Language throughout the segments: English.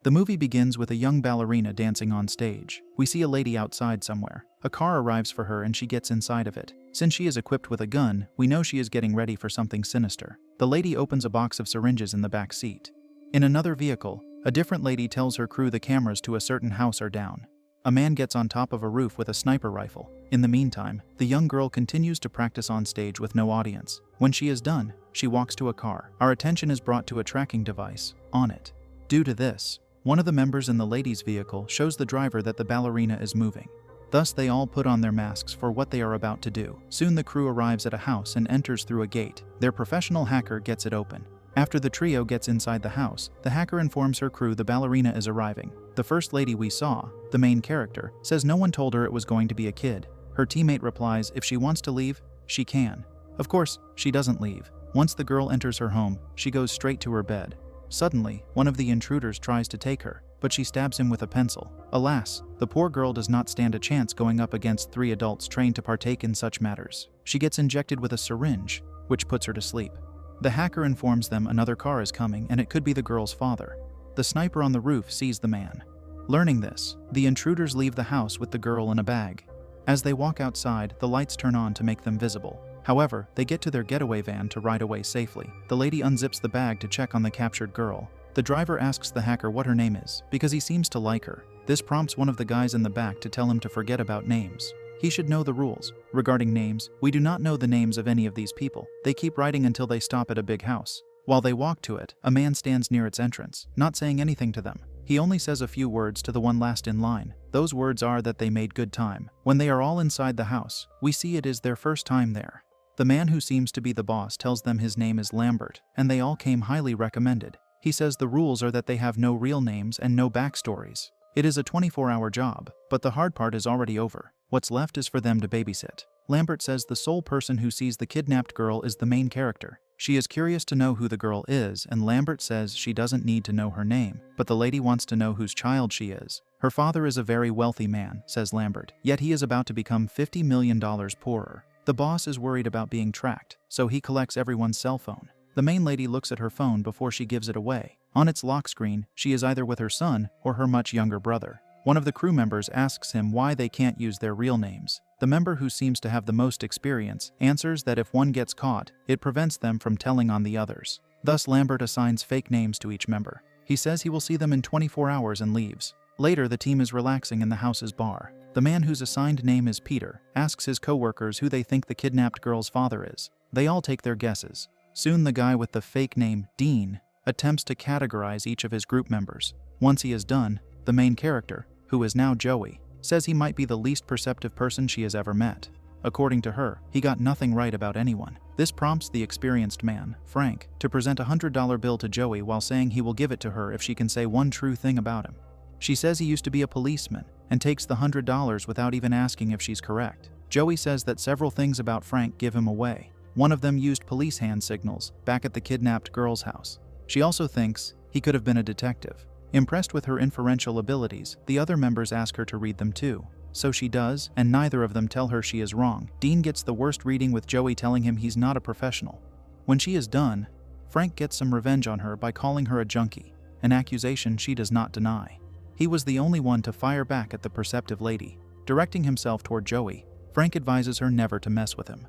The movie begins with a young ballerina dancing on stage. We see a lady outside somewhere. A car arrives for her and she gets inside of it. Since she is equipped with a gun, we know she is getting ready for something sinister. The lady opens a box of syringes in the back seat. In another vehicle, a different lady tells her crew the cameras to a certain house are down. A man gets on top of a roof with a sniper rifle. In the meantime, the young girl continues to practice on stage with no audience. When she is done, she walks to a car. Our attention is brought to a tracking device on it. Due to this, one of the members in the lady's vehicle shows the driver that the ballerina is moving. Thus, they all put on their masks for what they are about to do. Soon the crew arrives at a house and enters through a gate. Their professional hacker gets it open. After the trio gets inside the house, the hacker informs her crew the ballerina is arriving. The first lady we saw, the main character, says no one told her it was going to be a kid. Her teammate replies if she wants to leave, she can. Of course, she doesn't leave. Once the girl enters her home, she goes straight to her bed. Suddenly, one of the intruders tries to take her, but she stabs him with a pencil. Alas, the poor girl does not stand a chance going up against 3 adults trained to partake in such matters. She gets injected with a syringe, which puts her to sleep. The hacker informs them another car is coming and it could be the girl's father. The sniper on the roof sees the man. Learning this, the intruders leave the house with the girl in a bag. As they walk outside, the lights turn on to make them visible. However, they get to their getaway van to ride away safely. The lady unzips the bag to check on the captured girl. The driver asks the hacker what her name is, because he seems to like her. This prompts one of the guys in the back to tell him to forget about names. He should know the rules. Regarding names, we do not know the names of any of these people. They keep riding until they stop at a big house. While they walk to it, a man stands near its entrance, not saying anything to them. He only says a few words to the one last in line. Those words are that they made good time. When they are all inside the house, we see it is their first time there. The man who seems to be the boss tells them his name is Lambert, and they all came highly recommended. He says the rules are that they have no real names and no backstories. It is a 24-hour job, but the hard part is already over. What's left is for them to babysit. Lambert says the sole person who sees the kidnapped girl is the main character. She is curious to know who the girl is, and Lambert says she doesn't need to know her name, but the lady wants to know whose child she is. Her father is a very wealthy man, says Lambert, yet he is about to become $50 million poorer. The boss is worried about being tracked, so he collects everyone's cell phone. The main lady looks at her phone before she gives it away. On its lock screen, she is either with her son or her much younger brother. One of the crew members asks him why they can't use their real names. The member who seems to have the most experience answers that if one gets caught, it prevents them from telling on the others. Thus, Lambert assigns fake names to each member. He says he will see them in 24 hours and leaves. Later, the team is relaxing in the house's bar. The man whose assigned name is Peter asks his co-workers who they think the kidnapped girl's father is. They all take their guesses. Soon the guy with the fake name, Dean, attempts to categorize each of his group members. Once he is done, the main character, who is now Joey, says he might be the least perceptive person she has ever met. According to her, he got nothing right about anyone. This prompts the experienced man, Frank, to present a $100 bill to Joey while saying he will give it to her if she can say one true thing about him. She says he used to be a policeman and takes the $100 without even asking if she's correct. Joey says that several things about Frank give him away. One of them used police hand signals back at the kidnapped girl's house. She also thinks he could have been a detective. Impressed with her inferential abilities, the other members ask her to read them too. So she does, and neither of them tell her she is wrong. Dean gets the worst reading with Joey telling him he's not a professional. When she is done, Frank gets some revenge on her by calling her a junkie, an accusation she does not deny. He was the only one to fire back at the perceptive lady. Directing himself toward Joey, Frank advises her never to mess with him.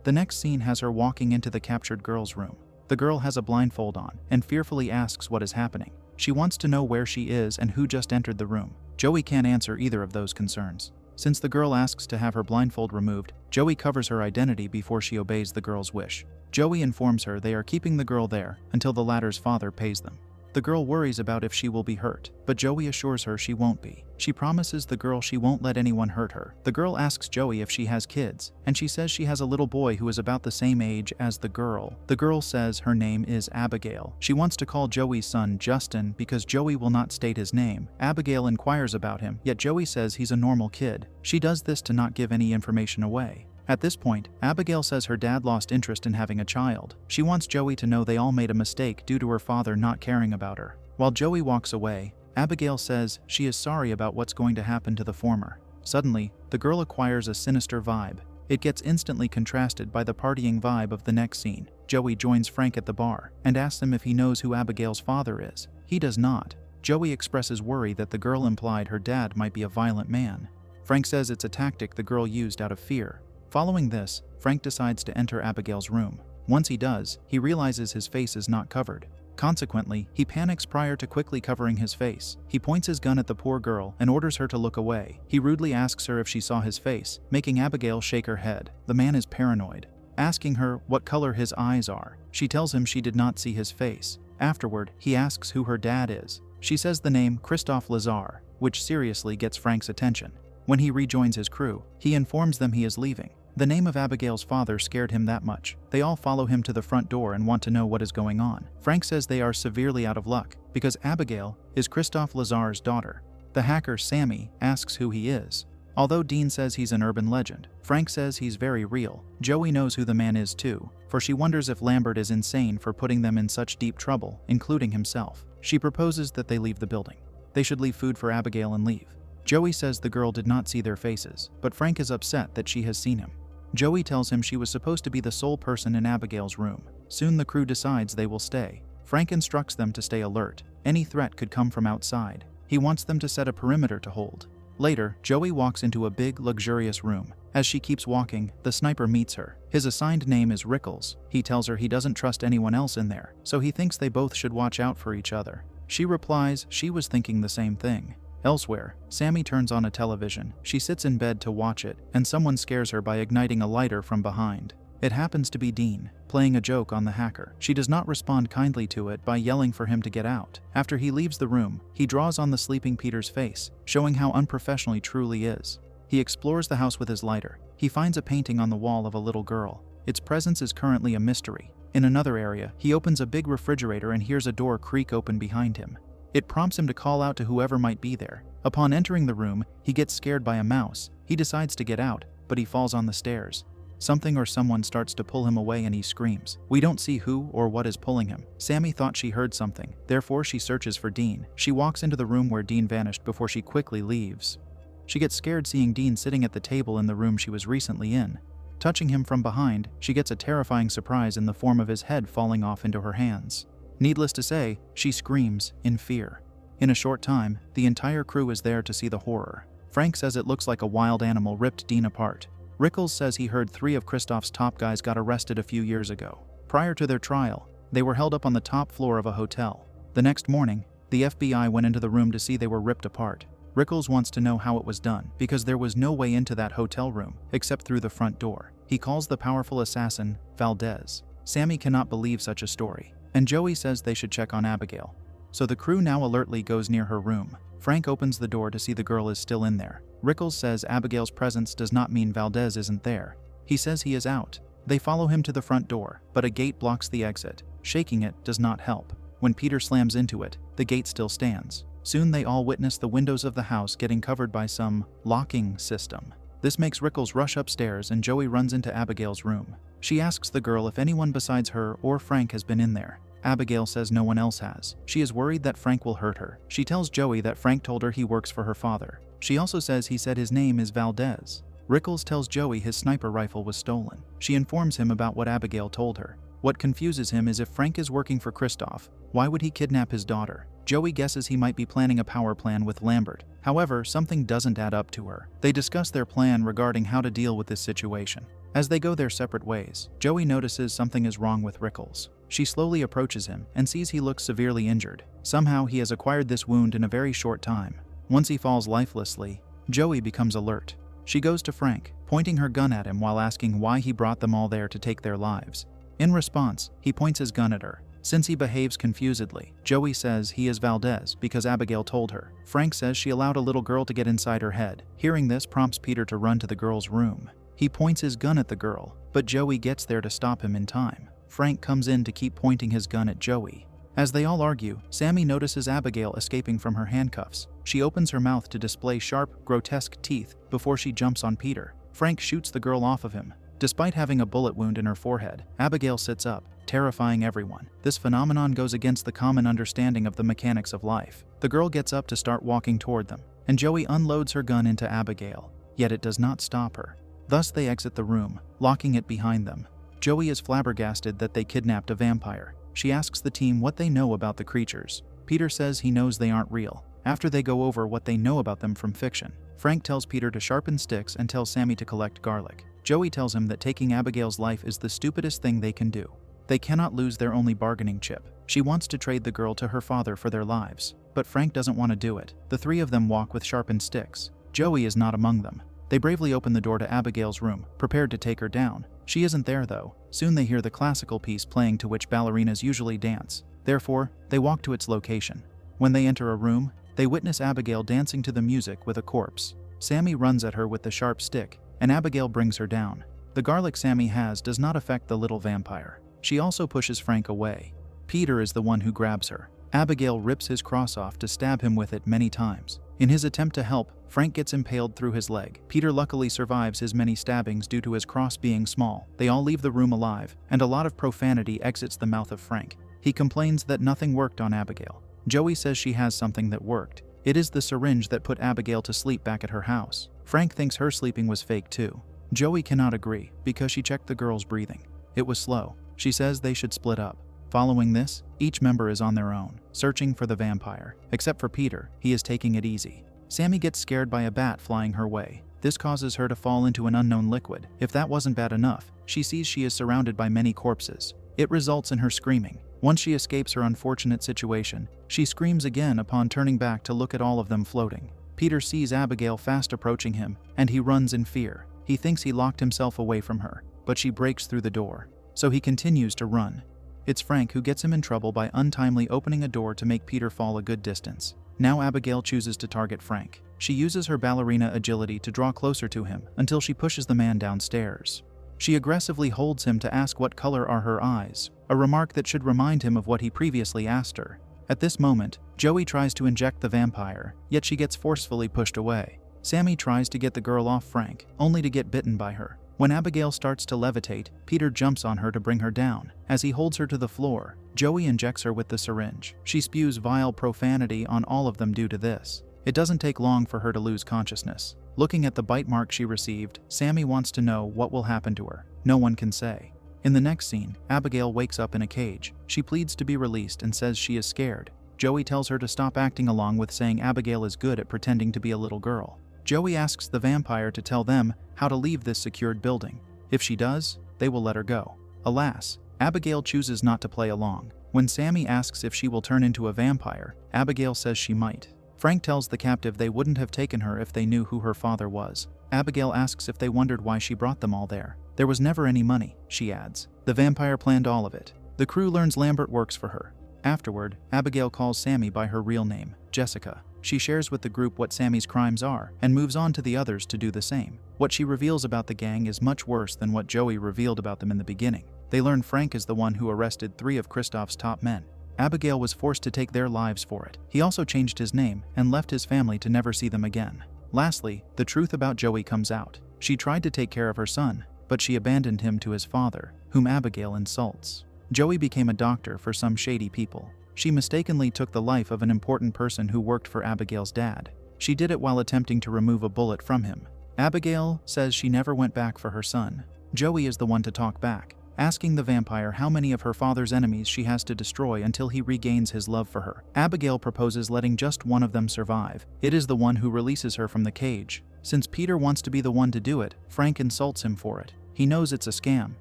The next scene has her walking into the captured girl's room. The girl has a blindfold on and fearfully asks what is happening. She wants to know where she is and who just entered the room. Joey can't answer either of those concerns. Since the girl asks to have her blindfold removed, Joey covers her identity before she obeys the girl's wish. Joey informs her they are keeping the girl there until the latter's father pays them. The girl worries about if she will be hurt, but Joey assures her she won't be. She promises the girl she won't let anyone hurt her. The girl asks Joey if she has kids, and she says she has a little boy who is about the same age as the girl. The girl says her name is Abigail. She wants to call Joey's son Justin because Joey will not state his name. Abigail inquires about him, yet Joey says he's a normal kid. She does this to not give any information away. At this point, Abigail says her dad lost interest in having a child. She wants Joey to know they all made a mistake due to her father not caring about her. While Joey walks away, Abigail says she is sorry about what's going to happen to the former. Suddenly, the girl acquires a sinister vibe. It gets instantly contrasted by the partying vibe of the next scene. Joey joins Frank at the bar and asks him if he knows who Abigail's father is. He does not. Joey expresses worry that the girl implied her dad might be a violent man. Frank says it's a tactic the girl used out of fear. Following this, Frank decides to enter Abigail's room. Once he does, he realizes his face is not covered. Consequently, he panics prior to quickly covering his face. He points his gun at the poor girl and orders her to look away. He rudely asks her if she saw his face, making Abigail shake her head. The man is paranoid, asking her what color his eyes are. She tells him she did not see his face. Afterward, he asks who her dad is. She says the name Christophe Lazar, which seriously gets Frank's attention. When he rejoins his crew, he informs them he is leaving. The name of Abigail's father scared him that much. They all follow him to the front door and want to know what is going on. Frank says they are severely out of luck, because Abigail is Christophe Lazar's daughter. The hacker, Sammy, asks who he is. Although Dean says he's an urban legend, Frank says he's very real. Joey knows who the man is too, for she wonders if Lambert is insane for putting them in such deep trouble, including himself. She proposes that they leave the building. They should leave food for Abigail and leave. Joey says the girl did not see their faces, but Frank is upset that she has seen him. Joey tells him she was supposed to be the sole person in Abigail's room. Soon the crew decides they will stay. Frank instructs them to stay alert. Any threat could come from outside. He wants them to set a perimeter to hold. Later, Joey walks into a big, luxurious room. As she keeps walking, the sniper meets her. His assigned name is Rickles. He tells her he doesn't trust anyone else in there, so he thinks they both should watch out for each other. She replies she was thinking the same thing. Elsewhere, Sammy turns on a television. She sits in bed to watch it, and someone scares her by igniting a lighter from behind. It happens to be Dean, playing a joke on the hacker. She does not respond kindly to it by yelling for him to get out. After he leaves the room, he draws on the sleeping Peter's face, showing how unprofessional he truly is. He explores the house with his lighter. He finds a painting on the wall of a little girl. Its presence is currently a mystery. In another area, he opens a big refrigerator and hears a door creak open behind him. It prompts him to call out to whoever might be there. Upon entering the room, he gets scared by a mouse. He decides to get out, but he falls on the stairs. Something or someone starts to pull him away and he screams. We don't see who or what is pulling him. Sammy thought she heard something, therefore she searches for Dean. She walks into the room where Dean vanished before she quickly leaves. She gets scared seeing Dean sitting at the table in the room she was recently in. Touching him from behind, she gets a terrifying surprise in the form of his head falling off into her hands. Needless to say, she screams in fear. In a short time, the entire crew is there to see the horror. Frank says it looks like a wild animal ripped Dean apart. Rickles says he heard 3 of Christophe's top guys got arrested a few years ago. Prior to their trial, they were held up on the top floor of a hotel. The next morning, the FBI went into the room to see they were ripped apart. Rickles wants to know how it was done, because there was no way into that hotel room, except through the front door. He calls the powerful assassin, Valdez. Sammy cannot believe such a story, and Joey says they should check on Abigail. So the crew now alertly goes near her room. Frank opens the door to see the girl is still in there. Rickles says Abigail's presence does not mean Valdez isn't there. He says he is out. They follow him to the front door, but a gate blocks the exit. Shaking it does not help. When Peter slams into it, the gate still stands. Soon they all witness the windows of the house getting covered by some locking system. This makes Rickles rush upstairs and Joey runs into Abigail's room. She asks the girl if anyone besides her or Frank has been in there. Abigail says no one else has. She is worried that Frank will hurt her. She tells Joey that Frank told her he works for her father. She also says he said his name is Valdez. Rickles tells Joey his sniper rifle was stolen. She informs him about what Abigail told her. What confuses him is if Frank is working for Christophe, why would he kidnap his daughter? Joey guesses he might be planning a power plan with Lambert. However, something doesn't add up to her. They discuss their plan regarding how to deal with this situation. As they go their separate ways, Joey notices something is wrong with Rickles. She slowly approaches him and sees he looks severely injured. Somehow he has acquired this wound in a very short time. Once he falls lifelessly, Joey becomes alert. She goes to Frank, pointing her gun at him while asking why he brought them all there to take their lives. In response, he points his gun at her. Since he behaves confusedly, Joey says he is Valdez because Abigail told her. Frank says she allowed a little girl to get inside her head. Hearing this prompts Peter to run to the girl's room. He points his gun at the girl, but Joey gets there to stop him in time. Frank comes in to keep pointing his gun at Joey. As they all argue, Sammy notices Abigail escaping from her handcuffs. She opens her mouth to display sharp, grotesque teeth before she jumps on Peter. Frank shoots the girl off of him. Despite having a bullet wound in her forehead, Abigail sits up, terrifying everyone. This phenomenon goes against the common understanding of the mechanics of life. The girl gets up to start walking toward them, and Joey unloads her gun into Abigail, yet it does not stop her. Thus they exit the room, locking it behind them. Joey is flabbergasted that they kidnapped a vampire. She asks the team what they know about the creatures. Peter says he knows they aren't real. After they go over what they know about them from fiction, Frank tells Peter to sharpen sticks and tells Sammy to collect garlic. Joey tells him that taking Abigail's life is the stupidest thing they can do. They cannot lose their only bargaining chip. She wants to trade the girl to her father for their lives, but Frank doesn't want to do it. The three of them walk with sharpened sticks. Joey is not among them. They bravely open the door to Abigail's room, prepared to take her down. She isn't there though. Soon they hear the classical piece playing to which ballerinas usually dance. Therefore, they walk to its location. When they enter a room, they witness Abigail dancing to the music with a corpse. Sammy runs at her with the sharp stick, and Abigail brings her down. The garlic Sammy has does not affect the little vampire. She also pushes Frank away. Peter is the one who grabs her. Abigail rips his cross off to stab him with it many times. In his attempt to help, Frank gets impaled through his leg. Peter luckily survives his many stabbings due to his cross being small. They all leave the room alive, and a lot of profanity exits the mouth of Frank. He complains that nothing worked on Abigail. Joey says she has something that worked. It is the syringe that put Abigail to sleep back at her house. Frank thinks her sleeping was fake too. Joey cannot agree, because she checked the girl's breathing. It was slow. She says they should split up. Following this, each member is on their own, searching for the vampire. Except for Peter, he is taking it easy. Sammy gets scared by a bat flying her way. This causes her to fall into an unknown liquid. If that wasn't bad enough, she sees she is surrounded by many corpses. It results in her screaming. Once she escapes her unfortunate situation, she screams again upon turning back to look at all of them floating. Peter sees Abigail fast approaching him, and he runs in fear. He thinks he locked himself away from her, but she breaks through the door. So he continues to run. It's Frank who gets him in trouble by untimely opening a door to make Peter fall a good distance. Now Abigail chooses to target Frank. She uses her ballerina agility to draw closer to him until she pushes the man downstairs. She aggressively holds him to ask what color are her eyes, a remark that should remind him of what he previously asked her. At this moment, Joey tries to inject the vampire, yet she gets forcefully pushed away. Sammy tries to get the girl off Frank, only to get bitten by her. When Abigail starts to levitate, Peter jumps on her to bring her down. As he holds her to the floor, Joey injects her with the syringe. She spews vile profanity on all of them due to this. It doesn't take long for her to lose consciousness. Looking at the bite mark she received, Sammy wants to know what will happen to her. No one can say. In the next scene, Abigail wakes up in a cage. She pleads to be released and says she is scared. Joey tells her to stop acting along with saying Abigail is good at pretending to be a little girl. Joey asks the vampire to tell them how to leave this secured building. If she does, they will let her go. Alas, Abigail chooses not to play along. When Sammy asks if she will turn into a vampire, Abigail says she might. Frank tells the captive they wouldn't have taken her if they knew who her father was. Abigail asks if they wondered why she brought them all there. There was never any money, she adds. The vampire planned all of it. The crew learns Lambert works for her. Afterward, Abigail calls Sammy by her real name, Jessica. She shares with the group what Sammy's crimes are, and moves on to the others to do the same. What she reveals about the gang is much worse than what Joey revealed about them in the beginning. They learn Frank is the one who arrested 3 of Kristoff's top men. Abigail was forced to take their lives for it. He also changed his name and left his family to never see them again. Lastly, the truth about Joey comes out. She tried to take care of her son, but she abandoned him to his father, whom Abigail insults. Joey became a doctor for some shady people. She mistakenly took the life of an important person who worked for Abigail's dad. She did it while attempting to remove a bullet from him. Abigail says she never went back for her son. Joey is the one to talk back, asking the vampire how many of her father's enemies she has to destroy until he regains his love for her. Abigail proposes letting just one of them survive. It is the one who releases her from the cage. Since Peter wants to be the one to do it, Frank insults him for it. He knows it's a scam.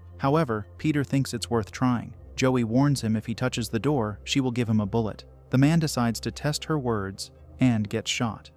However, Peter thinks it's worth trying. Joey warns him if he touches the door, she will give him a bullet. The man decides to test her words and gets shot.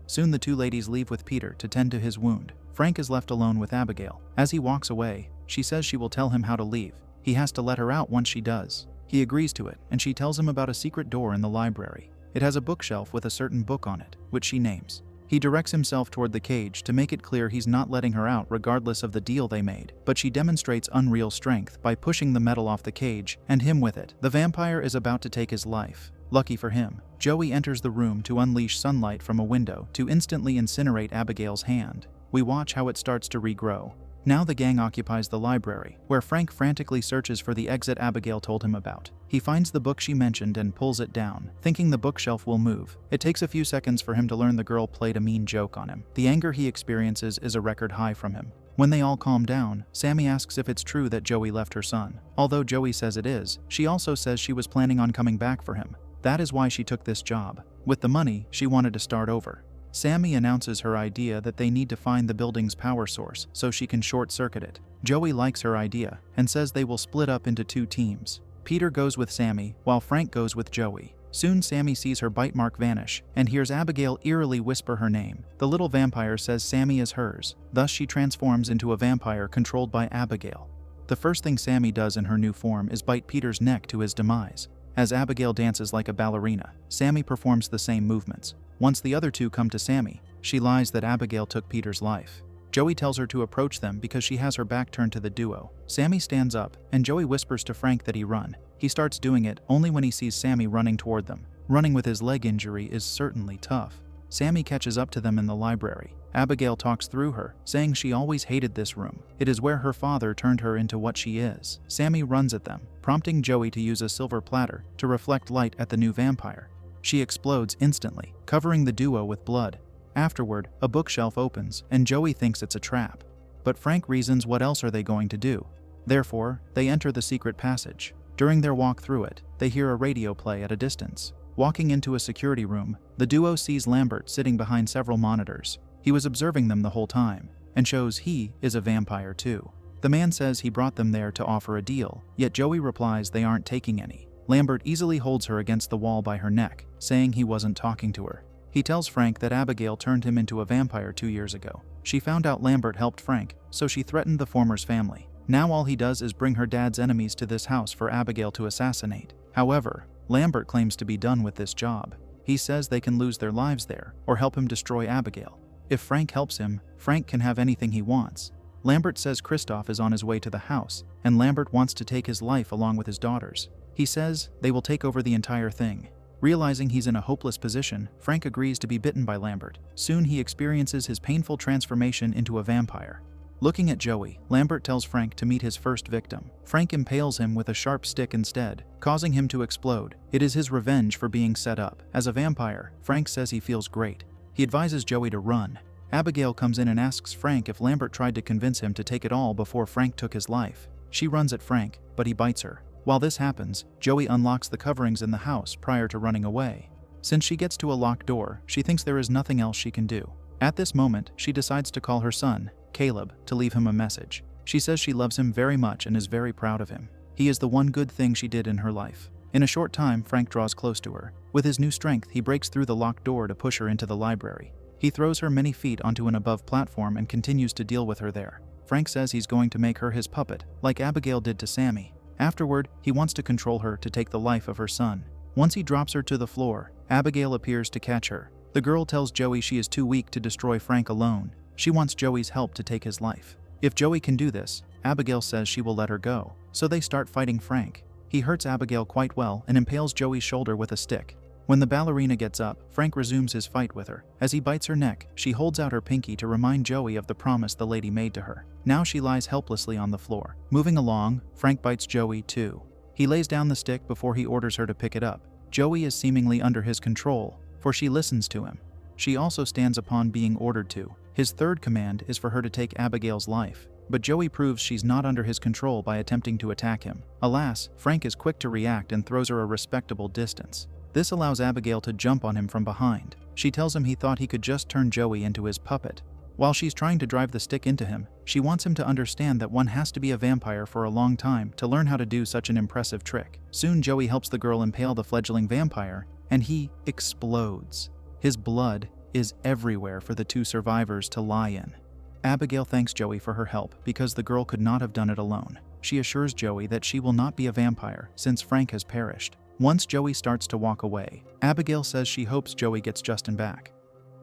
Soon the 2 ladies leave with Peter to tend to his wound. Frank is left alone with Abigail. As he walks away, she says she will tell him how to leave. He has to let her out once she does. He agrees to it, and she tells him about a secret door in the library. It has a bookshelf with a certain book on it, which she names. He directs himself toward the cage to make it clear he's not letting her out regardless of the deal they made, but she demonstrates unreal strength by pushing the metal off the cage and him with it. The vampire is about to take his life. Lucky for him, Joey enters the room to unleash sunlight from a window to instantly incinerate Abigail's hand. We watch how it starts to regrow. Now the gang occupies the library, where Frank frantically searches for the exit Abigail told him about. He finds the book she mentioned and pulls it down, thinking the bookshelf will move. It takes a few seconds for him to learn the girl played a mean joke on him. The anger he experiences is a record high from him. When they all calm down, Sammy asks if it's true that Joey left her son. Although Joey says it is, she also says she was planning on coming back for him. That is why she took this job. With the money, she wanted to start over. Sammy announces her idea that they need to find the building's power source so she can short-circuit it. Joey likes her idea and says they will split up into 2 teams. Peter goes with Sammy, while Frank goes with Joey. Soon Sammy sees her bite mark vanish and hears Abigail eerily whisper her name. The little vampire says Sammy is hers, thus she transforms into a vampire controlled by Abigail. The first thing Sammy does in her new form is bite Peter's neck to his demise. As Abigail dances like a ballerina, Sammy performs the same movements. Once the other 2 come to Sammy, she lies that Abigail took Peter's life. Joey tells her to approach them because she has her back turned to the duo. Sammy stands up, and Joey whispers to Frank that he run. He starts doing it only when he sees Sammy running toward them. Running with his leg injury is certainly tough. Sammy catches up to them in the library. Abigail talks through her, saying she always hated this room. It is where her father turned her into what she is. Sammy runs at them, prompting Joey to use a silver platter to reflect light at the new vampire. She explodes instantly, covering the duo with blood. Afterward, a bookshelf opens, and Joey thinks it's a trap. But Frank reasons what else are they going to do? Therefore, they enter the secret passage. During their walk through it, they hear a radio play at a distance. Walking into a security room, the duo sees Lambert sitting behind several monitors. He was observing them the whole time, and shows he is a vampire too. The man says he brought them there to offer a deal, yet Joey replies they aren't taking any. Lambert easily holds her against the wall by her neck, saying he wasn't talking to her. He tells Frank that Abigail turned him into a vampire 2 years ago. She found out Lambert helped Frank, so she threatened the former's family. Now all he does is bring her dad's enemies to this house for Abigail to assassinate. However, Lambert claims to be done with this job. He says they can lose their lives there, or help him destroy Abigail. If Frank helps him, Frank can have anything he wants. Lambert says Christoph is on his way to the house, and Lambert wants to take his life along with his daughters. He says they will take over the entire thing. Realizing he's in a hopeless position, Frank agrees to be bitten by Lambert. Soon he experiences his painful transformation into a vampire. Looking at Joey, Lambert tells Frank to meet his first victim. Frank impales him with a sharp stick instead, causing him to explode. It is his revenge for being set up. As a vampire, Frank says he feels great. He advises Joey to run. Abigail comes in and asks Frank if Lambert tried to convince him to take it all before Frank took his life. She runs at Frank, but he bites her. While this happens, Joey unlocks the coverings in the house prior to running away. Since she gets to a locked door, she thinks there is nothing else she can do. At this moment, she decides to call her son, Caleb, to leave him a message. She says she loves him very much and is very proud of him. He is the one good thing she did in her life. In a short time, Frank draws close to her. With his new strength, he breaks through the locked door to push her into the library. He throws her many feet onto an above platform and continues to deal with her there. Frank says he's going to make her his puppet, like Abigail did to Sammy. Afterward, he wants to control her to take the life of her son. Once he drops her to the floor, Abigail appears to catch her. The girl tells Joey she is too weak to destroy Frank alone. She wants Joey's help to take his life. If Joey can do this, Abigail says she will let her go. So they start fighting Frank. He hurts Abigail quite well and impales Joey's shoulder with a stick. When the ballerina gets up, Frank resumes his fight with her. As he bites her neck, she holds out her pinky to remind Joey of the promise the lady made to her. Now she lies helplessly on the floor. Moving along, Frank bites Joey too. He lays down the stick before he orders her to pick it up. Joey is seemingly under his control, for she listens to him. She also stands upon being ordered to. His third command is for her to take Abigail's life. But Joey proves she's not under his control by attempting to attack him. Alas, Frank is quick to react and throws her a respectable distance. This allows Abigail to jump on him from behind. She tells him he thought he could just turn Joey into his puppet. While she's trying to drive the stick into him, she wants him to understand that one has to be a vampire for a long time to learn how to do such an impressive trick. Soon Joey helps the girl impale the fledgling vampire, and he explodes. His blood is everywhere for the 2 survivors to lie in. Abigail thanks Joey for her help because the girl could not have done it alone. She assures Joey that she will not be a vampire since Frank has perished. Once Joey starts to walk away, Abigail says she hopes Joey gets Justin back.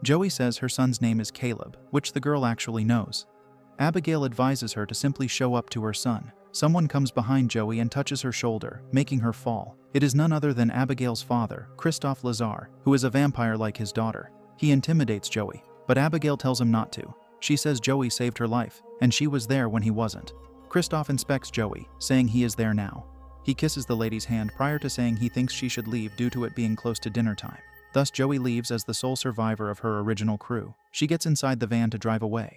Joey says her son's name is Caleb, which the girl actually knows. Abigail advises her to simply show up to her son. Someone comes behind Joey and touches her shoulder, making her fall. It is none other than Abigail's father, Christoph Lazar, who is a vampire like his daughter. He intimidates Joey, but Abigail tells him not to. She says Joey saved her life, and she was there when he wasn't. Christoph inspects Joey, saying he is there now. He kisses the lady's hand prior to saying he thinks she should leave due to it being close to dinner time. Thus Joey leaves as the sole survivor of her original crew. She gets inside the van to drive away.